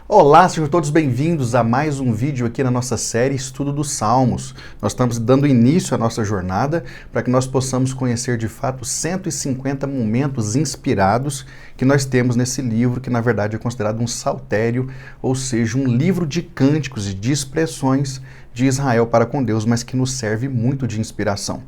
Olá, sejam todos bem-vindos a mais um vídeo aqui na nossa série Estudo dos Salmos. Nós estamos dando início à nossa jornada para que nós possamos conhecer de fato 150 momentos inspirados que nós temos nesse livro, que na verdade é considerado um saltério, ou seja, um livro de cânticos e de expressões de Israel para com Deus, mas que nos serve muito de inspiração.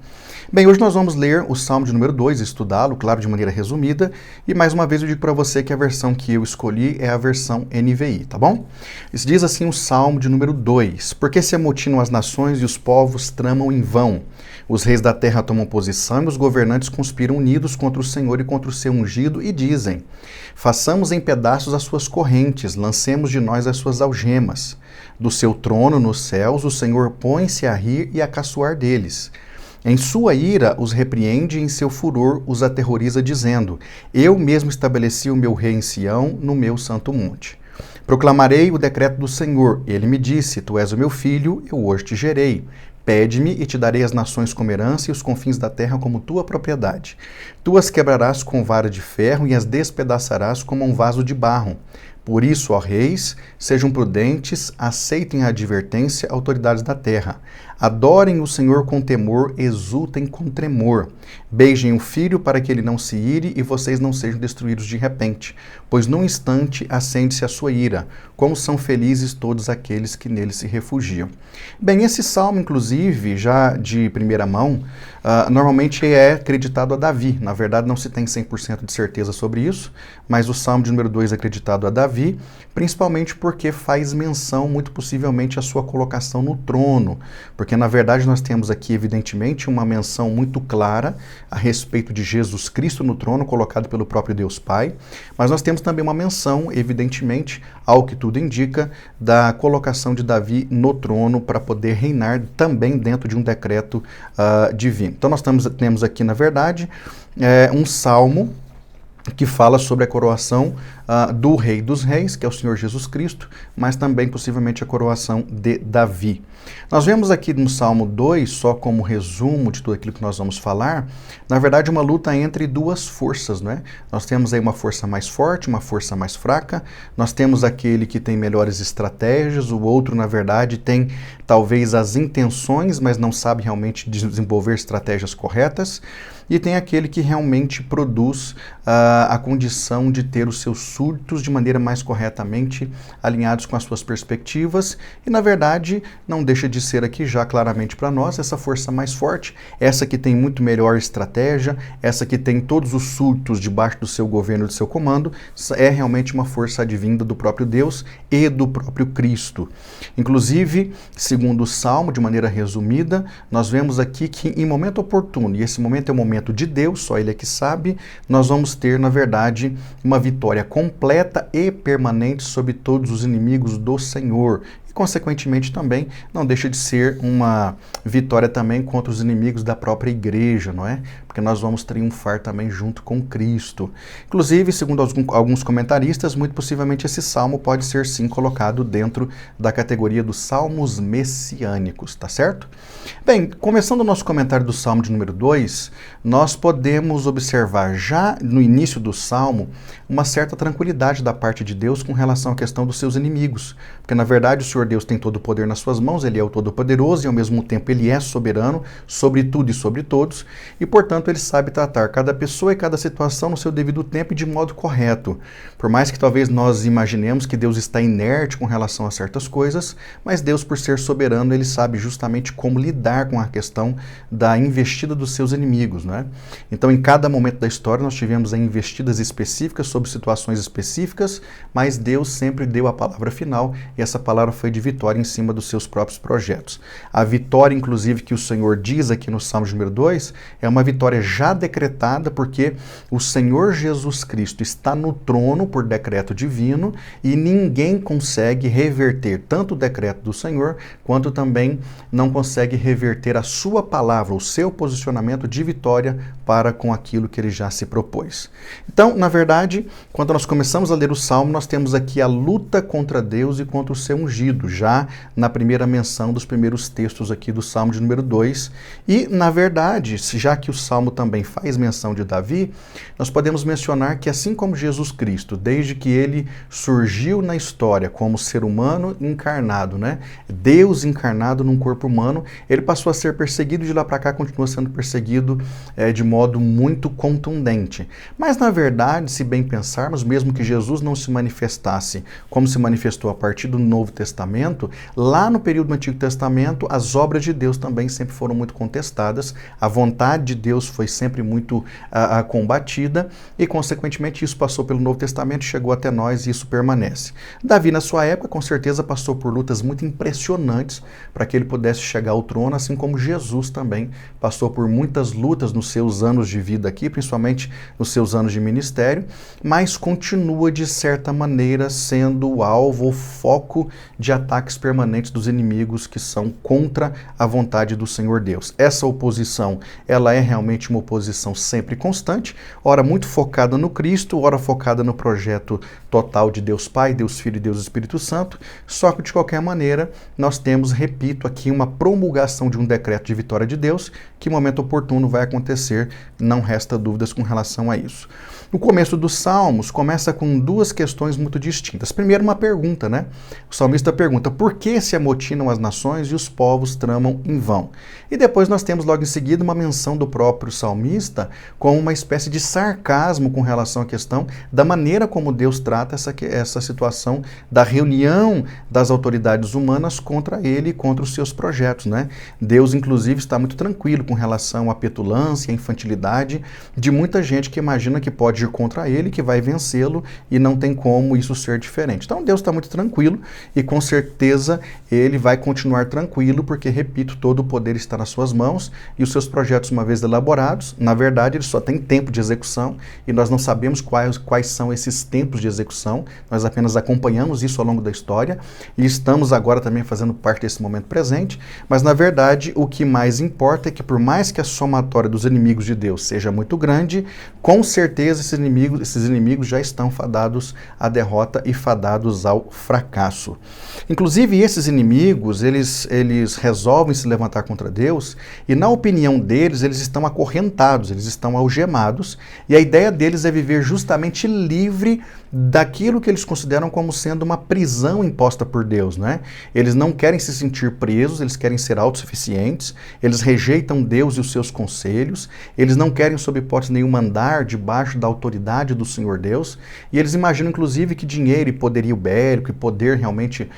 Bem, hoje nós vamos ler o Salmo de número 2, estudá-lo, claro, de maneira resumida, e mais uma vez eu digo para você que a versão que eu escolhi é a versão NVI, tá bom? Diz assim o Salmo de número 2: Por que se amotinam as nações e os povos tramam em vão? Os reis da terra tomam posição e os governantes conspiram unidos contra o Senhor e contra o seu ungido e dizem: façamos em pedaços as suas correntes, lancemos de nós as suas algemas. Do seu trono nos céus o Senhor põe-se a rir e a caçoar deles. Em sua ira os repreende e em seu furor os aterroriza, dizendo: eu mesmo estabeleci o meu rei em Sião, no meu santo monte. Proclamarei o decreto do Senhor. Ele me disse: tu és o meu filho, eu hoje te gerei. Pede-me e te darei as nações como herança e os confins da terra como tua propriedade. Tu as quebrarás com vara de ferro e as despedaçarás como um vaso de barro. Por isso, ó reis, sejam prudentes, aceitem a advertência, autoridades da terra. Adorem o Senhor com temor, exultem com tremor. Beijem o filho para que ele não se ire e vocês não sejam destruídos de repente, pois num instante acende-se a sua ira. Como são felizes todos aqueles que nele se refugiam. Bem, esse salmo, inclusive, já de primeira mão, normalmente é acreditado a Davi. Na verdade, não se tem 100% de certeza sobre isso, mas o salmo de número 2 é acreditado a Davi, principalmente porque faz menção, muito possivelmente, à sua colocação no trono. Porque, na verdade, nós temos aqui, evidentemente, uma menção muito clara a respeito de Jesus Cristo no trono, colocado pelo próprio Deus Pai, mas nós temos também uma menção, evidentemente, ao que tudo indica, da colocação de Davi no trono para poder reinar também dentro de um decreto divino. Então nós temos aqui, na verdade, um salmo que fala sobre a coroação do Rei dos Reis, que é o Senhor Jesus Cristo, mas também possivelmente a coroação de Davi. Nós vemos aqui no Salmo 2, só como resumo de tudo aquilo que nós vamos falar, na verdade uma luta entre duas forças, não é? Nós temos aí uma força mais forte, uma força mais fraca, nós temos aquele que tem melhores estratégias, o outro, na verdade, tem talvez as intenções, mas não sabe realmente desenvolver estratégias corretas, e tem aquele que realmente produz a condição de ter os seus súditos de maneira mais corretamente alinhados com as suas perspectivas, e na verdade não deixa de ser aqui já claramente para nós essa força mais forte, essa que tem muito melhor estratégia, essa que tem todos os súditos debaixo do seu governo, do seu comando, é realmente uma força advinda do próprio Deus e do próprio Cristo. Inclusive, segundo o Salmo, de maneira resumida, nós vemos aqui que em momento oportuno, e esse momento é o momento de Deus, só Ele é que sabe, nós vamos ter, na verdade, uma vitória completa e permanente sobre todos os inimigos do Senhor. E, consequentemente, também não deixa de ser uma vitória também contra os inimigos da própria igreja, não é? Porque nós vamos triunfar também junto com Cristo. Inclusive, segundo alguns comentaristas, muito possivelmente esse salmo pode ser sim colocado dentro da categoria dos salmos messiânicos, tá certo? Bem, começando o nosso comentário do Salmo de número 2, nós podemos observar já no início do Salmo uma certa tranquilidade da parte de Deus com relação à questão dos seus inimigos. Porque, na verdade, o Senhor Deus tem todo o poder nas suas mãos, Ele é o Todo-Poderoso e, ao mesmo tempo, Ele é soberano sobre tudo e sobre todos. E, portanto, Ele sabe tratar cada pessoa e cada situação no seu devido tempo e de modo correto. Por mais que talvez nós imaginemos que Deus está inerte com relação a certas coisas, mas Deus, por ser soberano, Ele sabe justamente como lidar com a questão da investida dos seus inimigos, né? Então, em cada momento da história, nós tivemos investidas específicas sobre situações específicas, mas Deus sempre deu a palavra final e essa palavra foi de vitória em cima dos seus próprios projetos. A vitória, inclusive, que o Senhor diz aqui no Salmo número 2, é uma vitória já decretada porque o Senhor Jesus Cristo está no trono por decreto divino e ninguém consegue reverter tanto o decreto do Senhor quanto também não consegue reverter a sua palavra, o seu posicionamento de vitória para com aquilo que ele já se propôs. Então, na verdade, quando nós começamos a ler o Salmo, nós temos aqui a luta contra Deus e contra o seu ungido, já na primeira menção dos primeiros textos aqui do Salmo de número 2. E, na verdade, já que o Salmo também faz menção de Davi, nós podemos mencionar que assim como Jesus Cristo, desde que ele surgiu na história como ser humano encarnado, né? Deus encarnado num corpo humano, ele passou a ser perseguido, de lá para cá continua sendo perseguido de modo muito contundente. Mas, na verdade, se bem pensarmos, mesmo que Jesus não se manifestasse como se manifestou a partir do Novo Testamento, lá no período do Antigo Testamento, as obras de Deus também sempre foram muito contestadas, a vontade de Deus foi sempre muito combatida e, consequentemente, isso passou pelo Novo Testamento, chegou até nós e isso permanece. Davi, na sua época, com certeza passou por lutas muito impressionantes para que ele pudesse chegar ao trono, assim como Jesus também passou por muitas lutas nos seus anos de vida aqui, principalmente nos seus anos de ministério, mas continua, de certa maneira, sendo o alvo, o foco de ataques permanentes dos inimigos que são contra a vontade do Senhor Deus. Essa oposição, ela é realmente uma oposição sempre constante, ora muito focada no Cristo, ora focada no projeto total de Deus Pai, Deus Filho e Deus Espírito Santo, só que de qualquer maneira nós temos, repito, aqui uma promulgação de um decreto de vitória de Deus, que em momento oportuno vai acontecer, não resta dúvidas com relação a isso. O começo dos Salmos começa com duas questões muito distintas. Primeiro, uma pergunta, né? O salmista pergunta, por que se amotinam as nações e os povos tramam em vão? E depois nós temos logo em seguida uma menção do próprio salmista com uma espécie de sarcasmo com relação à questão da maneira como Deus trata essa situação da reunião das autoridades humanas contra ele e contra os seus projetos, né? Deus, inclusive, está muito tranquilo com relação à petulância, à infantilidade de muita gente que imagina que pode ir contra ele, que vai vencê-lo e não tem como isso ser diferente. Então Deus está muito tranquilo e com certeza ele vai continuar tranquilo porque, repito, todo o poder está nas suas mãos e os seus projetos, uma vez elaborados, na verdade eles só têm tempo de execução e nós não sabemos quais são esses tempos de execução, nós apenas acompanhamos isso ao longo da história e estamos agora também fazendo parte desse momento presente, mas na verdade o que mais importa é que por mais que a somatória dos inimigos de Deus seja muito grande, com certeza esses inimigos já estão fadados à derrota e fadados ao fracasso. Inclusive, esses inimigos, eles resolvem se levantar contra Deus e, na opinião deles, eles estão acorrentados, eles estão algemados e a ideia deles é viver justamente livre daquilo que eles consideram como sendo uma prisão imposta por Deus, né? Eles não querem se sentir presos, eles querem ser autossuficientes, eles rejeitam Deus e os seus conselhos, eles não querem, sob hipótese nenhuma, andar debaixo da autoridade do Senhor Deus, e eles imaginam, inclusive, que dinheiro e poderio bélico e poder realmente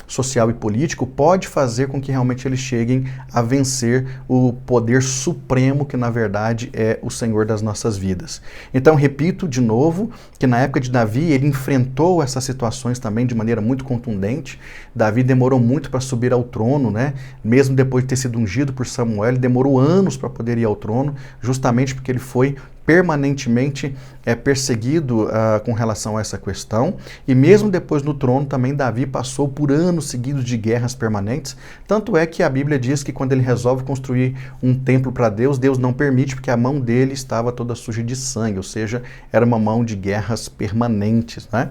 social e político pode fazer com que realmente eles cheguem a vencer o poder supremo que, na verdade, é o Senhor das nossas vidas. Então, repito de novo, que na época de Davi, ele enfrentou essas situações também de maneira muito contundente. Davi demorou muito para subir ao trono, né? Mesmo depois de ter sido ungido por Samuel, ele demorou anos para poder ir ao trono, justamente porque ele foi permanentemente perseguido com relação a essa questão, e mesmo depois no trono também Davi passou por anos seguidos de guerras permanentes, tanto é que a Bíblia diz que quando ele resolve construir um templo para Deus, Deus não permite porque a mão dele estava toda suja de sangue, ou seja, era uma mão de guerras permanentes, né?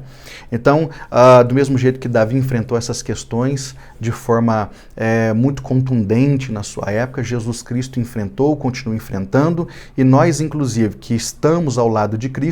Então, do mesmo jeito que Davi enfrentou essas questões de forma muito contundente na sua época, Jesus Cristo enfrentou, continua enfrentando, e nós, inclusive, que estamos ao lado de Cristo,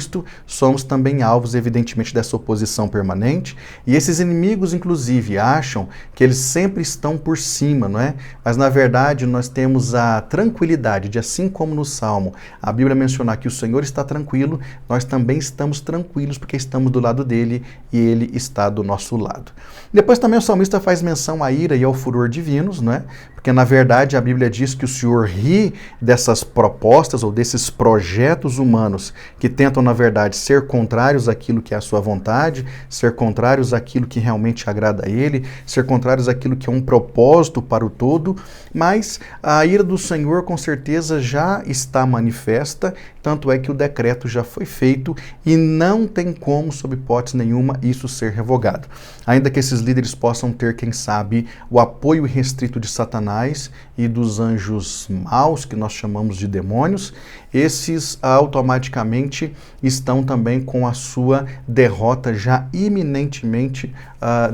somos também alvos, evidentemente, dessa oposição permanente, e esses inimigos, inclusive, acham que eles sempre estão por cima, não é? Mas, na verdade, nós temos a tranquilidade de, assim como no Salmo, a Bíblia mencionar que o Senhor está tranquilo, nós também estamos tranquilos porque estamos do lado dele e ele está do nosso lado. Depois também o salmista faz menção à ira e ao furor divinos, não é? Porque, na verdade, a Bíblia diz que o Senhor ri dessas propostas ou desses projetos humanos que tentam, na verdade, ser contrários àquilo que é a sua vontade, ser contrários àquilo que realmente agrada a ele, ser contrários àquilo que é um propósito para o todo, mas a ira do Senhor, com certeza, já está manifesta, tanto é que o decreto já foi feito e não tem como, sob hipótese nenhuma, isso ser revogado. Ainda que esses líderes possam ter, quem sabe, o apoio irrestrito de Satanás e dos anjos maus, que nós chamamos de demônios, esses automaticamente estão também com a sua derrota já iminentemente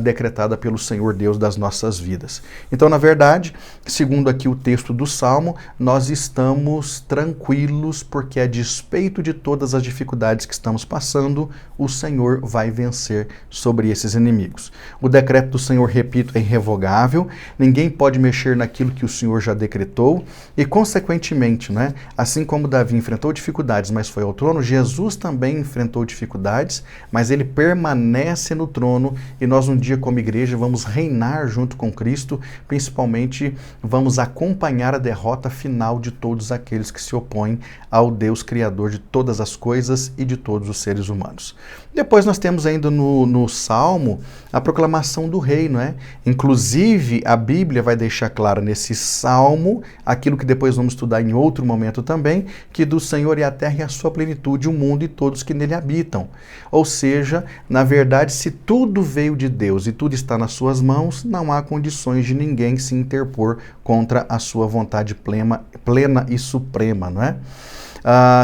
decretada pelo Senhor Deus das nossas vidas. Então, na verdade, segundo aqui o texto do Salmo, nós estamos tranquilos porque, a despeito de todas as dificuldades que estamos passando, o Senhor vai vencer sobre esses inimigos. O decreto do Senhor, repito, é irrevogável, ninguém pode mexer naquilo que o Senhor já decretou e, consequentemente, né, assim como Davi enfrentou dificuldades, mas foi ao trono, Jesus também enfrentou dificuldades, mas ele permanece no trono e nós um dia como igreja vamos reinar junto com Cristo, principalmente vamos acompanhar a derrota final de todos aqueles que se opõem ao Deus Criador de todas as coisas e de todos os seres humanos. Depois nós temos ainda no Salmo a proclamação do reino, né? Inclusive a Bíblia vai deixar claro nesse Salmo, aquilo que depois vamos estudar em outro momento também, que do Senhor é a terra e a sua plenitude, o mundo e todos que nele habitam. Ou seja, na verdade, se tudo veio de Deus e tudo está nas suas mãos, não há condições de ninguém se interpor contra a sua vontade plena e suprema, não é?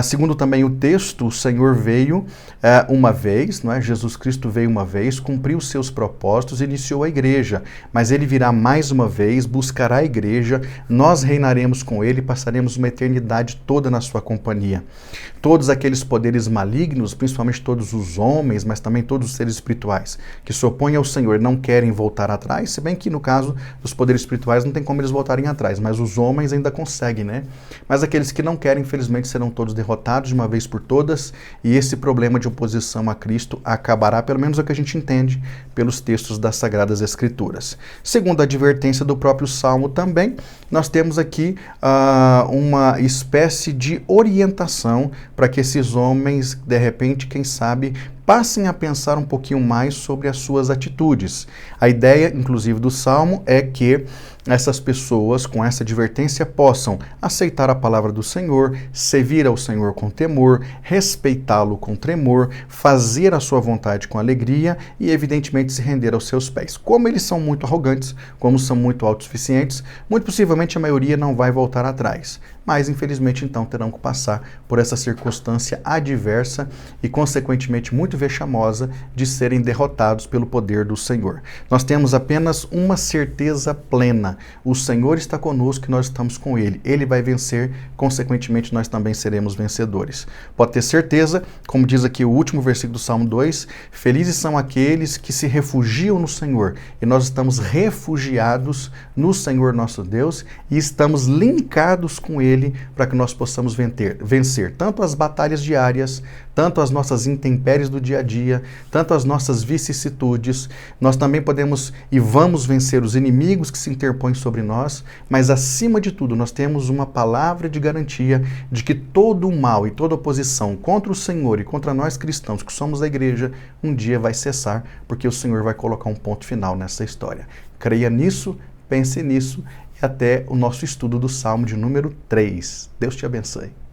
Segundo também o texto, o Senhor veio uma vez, não é? Jesus Cristo veio uma vez, cumpriu os seus propósitos, iniciou a igreja, mas ele virá mais uma vez, buscará a igreja, nós reinaremos com ele, passaremos uma eternidade toda na sua companhia. Todos aqueles poderes malignos, principalmente todos os homens, mas também todos os seres espirituais, que se opõem ao Senhor, não querem voltar atrás, se bem que no caso dos poderes espirituais não tem como eles voltarem atrás, mas os homens ainda conseguem, né? Mas aqueles que não querem, infelizmente, serão todos derrotados de uma vez por todas, e esse problema de oposição a Cristo acabará, pelo menos é o que a gente entende pelos textos das Sagradas Escrituras. Segundo a advertência do próprio Salmo também, nós temos aqui uma espécie de orientação para que esses homens, de repente, quem sabe, passem a pensar um pouquinho mais sobre as suas atitudes. A ideia, inclusive, do Salmo é que essas pessoas, com essa advertência, possam aceitar a palavra do Senhor, servir ao Senhor com temor, respeitá-lo com tremor, fazer a sua vontade com alegria e, evidentemente, se render aos seus pés. Como eles são muito arrogantes, como são muito autossuficientes, muito possivelmente a maioria não vai voltar atrás. Mas, infelizmente, então, terão que passar por essa circunstância adversa e, consequentemente, muito vexamosa de serem derrotados pelo poder do Senhor. Nós temos apenas uma certeza plena. O Senhor está conosco e nós estamos com Ele. Ele vai vencer, consequentemente, nós também seremos vencedores. Pode ter certeza, como diz aqui o último versículo do Salmo 2, felizes são aqueles que se refugiam no Senhor. E nós estamos refugiados no Senhor nosso Deus e estamos linkados com Ele para que nós possamos vencer tanto as batalhas diárias, tanto as nossas intempéries do dia a dia, tanto as nossas vicissitudes. Nós também podemos e vamos vencer os inimigos que se interpõem sobre nós, mas acima de tudo nós temos uma palavra de garantia de que todo o mal e toda oposição contra o Senhor e contra nós cristãos que somos a igreja, um dia vai cessar, porque o Senhor vai colocar um ponto final nessa história. Creia nisso, pense nisso, e até o nosso estudo do Salmo de número 3. Deus te abençoe.